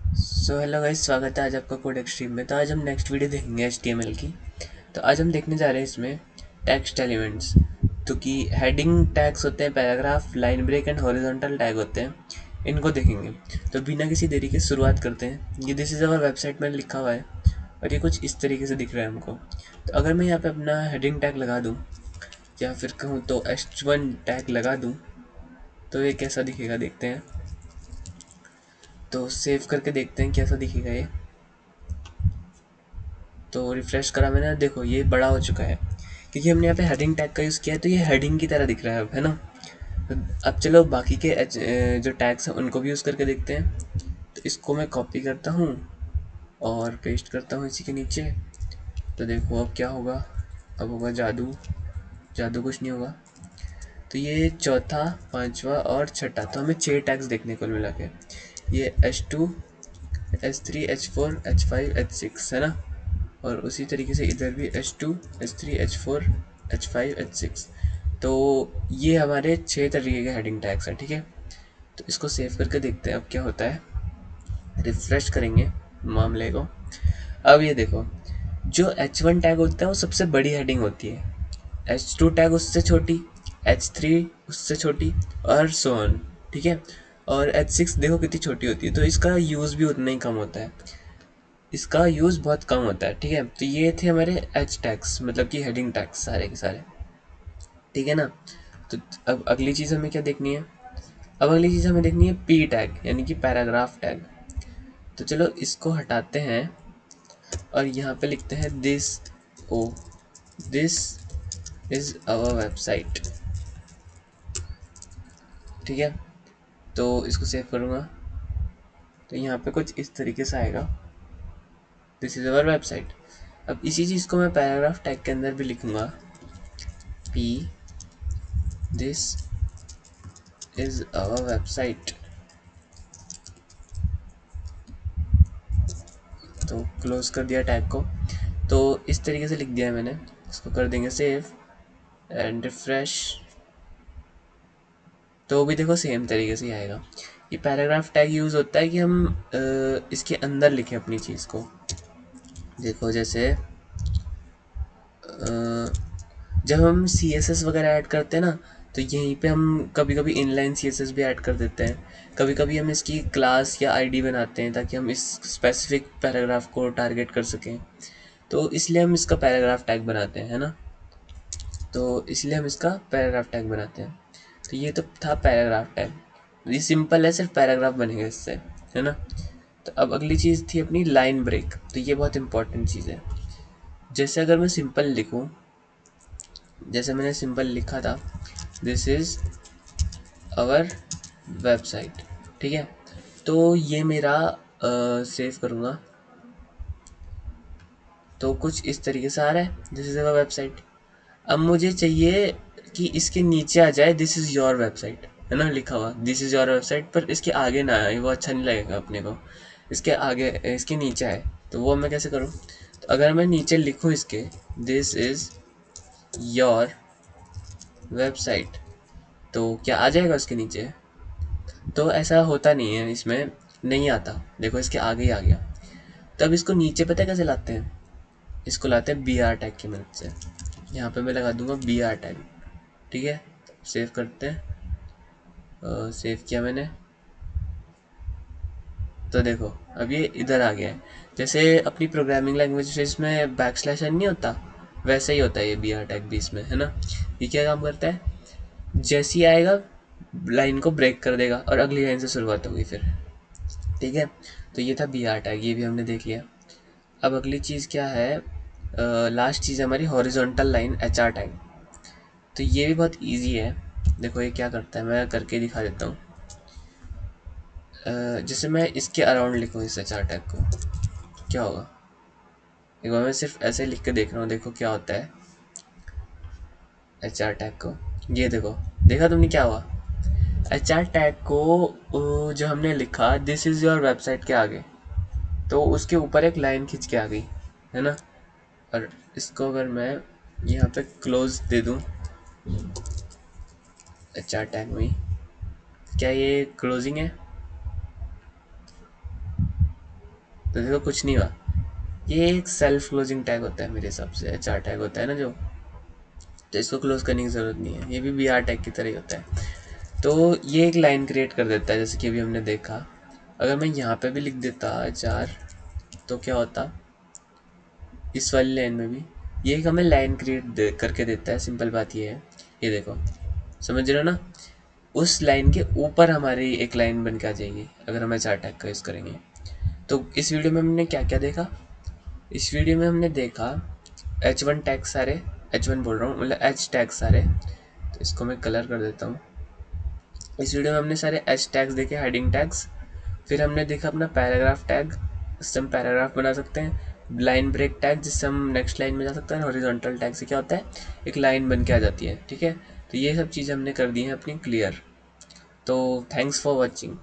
Hello guys, स्वागत है आज आपका कोड एक्सट्रीम में। तो आज हम नेक्स्ट वीडियो देखेंगे HTML की। तो आज हम देखने जा रहे हैं इसमें टेक्स्ट एलिमेंट्स। तो कि हेडिंग टैग्स होते हैं, paragraph, line break and horizontal tag होते हैं, इनको देखेंगे। तो बिना किसी देरी के शुरुआत करते हैं। ये दिस इज़ अवर वेबसाइट में लिखा हुआ है और ये कुछ इस तरीके से दिख रहा है हमको। तो अगर मैं यहाँ पे अपना हेडिंग टैग लगा दूँ या फिर कहूँ तो H1 टैग लगा दूँ तो ये कैसा दिखेगा देखते हैं। तो सेव करके देखते हैं कैसा दिखेगा ये। तो रिफ्रेश करा मैंने, देखो ये बड़ा हो चुका है क्योंकि हमने यहाँ पे हेडिंग टैग का यूज़ किया है। तो ये हेडिंग की तरह दिख रहा है अब, है ना। तो अब चलो बाकी के जो टैग्स हैं उनको भी यूज़ करके देखते हैं। तो इसको मैं कॉपी करता हूँ और पेस्ट करता हूँ इसी के नीचे। तो देखो अब क्या होगा। अब होगा जादू। जादू कुछ नहीं होगा। तो ये चौथा, पांचवा और छठा, तो हमें 6 टैग्स देखने को मिला के। ये H2, H3, H4, H5, H6 है ना। और उसी तरीके से इधर भी H2, H3, H4, H5, H6। तो ये हमारे 6 तरीके के हेडिंग टैग्स हैं, ठीक है। तो इसको सेव करके देखते हैं अब क्या होता है। रिफ्रेश करेंगे मामले को। अब ये देखो, जो H1 टैग होता है वो सबसे बड़ी हेडिंग होती है, H2 टैग उससे छोटी, H3 उससे छोटी, और सो ऑन, ठीक है। और H6 देखो कितनी छोटी होती है। तो इसका यूज़ भी उतना ही कम होता है, इसका यूज़ बहुत कम होता है, ठीक है। तो ये थे हमारे एच टैग्स, मतलब कि हेडिंग टैग्स सारे के सारे, ठीक है ना। तो अब अगली चीज़ हमें क्या देखनी है। अब अगली चीज़ हमें देखनी है पी टैग, यानी कि पैराग्राफ टैग। तो चलो इसको हटाते हैं और यहाँ पे लिखते हैं this, oh this is our website, ठीक है। तो इसको सेव करूँगा तो यहाँ पे कुछ इस तरीके से आएगा, दिस इज़ आवर वेबसाइट। अब इसी चीज़ को मैं पैराग्राफ टैग के अंदर भी लिखूँगा, P this is our website. तो क्लोज कर दिया टैग को। तो इस तरीके से लिख दिया है मैंने। इसको कर देंगे सेव एंड रिफ्रेश। तो भी देखो सेम तरीके से ही आएगा। ये पैराग्राफ टैग यूज़ होता है कि हम इसके अंदर लिखें अपनी चीज़ को। देखो जैसे जब हम CSS वगैरह ऐड करते हैं ना, तो यहीं पे हम कभी कभी इनलाइन CSS भी ऐड कर देते हैं। कभी कभी हम इसकी क्लास या आईडी बनाते हैं ताकि हम इस स्पेसिफिक पैराग्राफ को टारगेट कर सकें। तो इसलिए हम इसका पैराग्राफ टैग बनाते हैं, है ना। तो इसलिए हम इसका पैराग्राफ टैग बनाते हैं। तो ये तो था पैराग्राफ टैग। ये सिंपल है, सिर्फ पैराग्राफ बनेगा इससे, है ना। तो अब अगली चीज़ थी अपनी लाइन ब्रेक। तो ये बहुत इंपॉर्टेंट चीज़ है। जैसे अगर मैं सिंपल लिखूँ, जैसे मैंने सिंपल लिखा था, दिस इज़ आवर वेबसाइट, ठीक है। तो ये मेरा सेव करूँगा तो कुछ इस तरीके से आ रहा है, दिस इज़ आवर वेबसाइट। अब मुझे चाहिए कि इसके नीचे आ जाए दिस इज़ योर वेबसाइट, है ना, लिखा हुआ दिस इज़ योर वेबसाइट, पर इसके आगे ना आए, वो अच्छा नहीं लगेगा अपने को। इसके आगे, इसके नीचे आए। तो वो मैं कैसे करूँ। तो अगर मैं नीचे लिखूँ इसके दिस इज़ योर वेबसाइट, तो क्या आ जाएगा उसके नीचे। तो ऐसा होता नहीं है, इसमें नहीं आता। देखो इसके आगे ही आ गया। तब इसको नीचे पता है कैसे लाते हैं। इसको लाते हैं BR टैग की मदद से। यहाँ पे मैं लगा दूंगा BR टैग, ठीक है। सेव करते हैं। सेव किया मैंने। तो देखो अब ये इधर आ गया है। जैसे अपनी प्रोग्रामिंग लैंग्वेज में बैक स्लैश नहीं होता, वैसे ही होता है ये BR टैग भी इसमें, है ना। ये क्या काम करता है, जैसे ही आएगा लाइन को ब्रेक कर देगा और अगली लाइन से शुरुआत होगी फिर, ठीक है। तो ये था BR टैग, ये भी हमने देख लिया। अब अगली चीज़ क्या है, लास्ट चीज़ हमारी हॉरिजॉन्टल लाइन HR टैग। तो ये भी बहुत इजी है। देखो ये क्या करता है, मैं करके दिखा देता हूँ। जैसे मैं इसके अराउंड लिखूँ इस HR टैग को, क्या होगा। एक बार मैं सिर्फ ऐसे लिख के देख रहा हूँ, देखो क्या होता है HR टैग को। ये देखो, देखा तुमने क्या हुआ। HR टैग को जो हमने लिखा दिस इज़ योर वेबसाइट के आगे, तो उसके ऊपर एक लाइन खींच के आ गई, है ना। और इसको अगर मैं यहाँ पे क्लोज दे दूँ HR टैग में, क्या ये क्लोजिंग है। तो देखो कुछ नहीं हुआ। ये एक सेल्फ क्लोजिंग टैग होता है मेरे हिसाब से, एचआर टैग होता है ना जो, तो इसको क्लोज करने की ज़रूरत नहीं है, ये भी बीआर टैग की तरह ही होता है। तो ये एक लाइन क्रिएट कर देता है, जैसे कि अभी हमने देखा। अगर मैं यहाँ पे भी लिख देता एचआर, तो क्या होता, इस वाली लाइन में भी ये एक हमें लाइन क्रिएट करके देता है। सिंपल बात ये है, ये देखो, समझ रहे हो ना, उस लाइन के ऊपर हमारी एक लाइन बन के आ जाएगी अगर हम एचआर टैग का यूज़ करेंगे। तो इस वीडियो में हमने क्या क्या देखा, इस वीडियो में हमने देखा H1 टैग सारे, H1 बोल रहा हूँ मतलब H टैग सारे, तो इसको मैं कलर कर देता हूँ। इस वीडियो में हमने सारे H टैग्स देखे, हेडिंग टैग्स। फिर हमने देखा अपना पैराग्राफ टैग, जिससे हम पैराग्राफ बना सकते हैं। लाइन ब्रेक टैग, जिससे हम नेक्स्ट लाइन में जा सकते हैं। हॉरिजॉन्टल टैग से क्या होता है, एक लाइन बन के आ जाती है, ठीक है। तो ये सब चीज़ें हमने कर दी हैं अपनी क्लियर। तो थैंक्स फॉर वॉचिंग।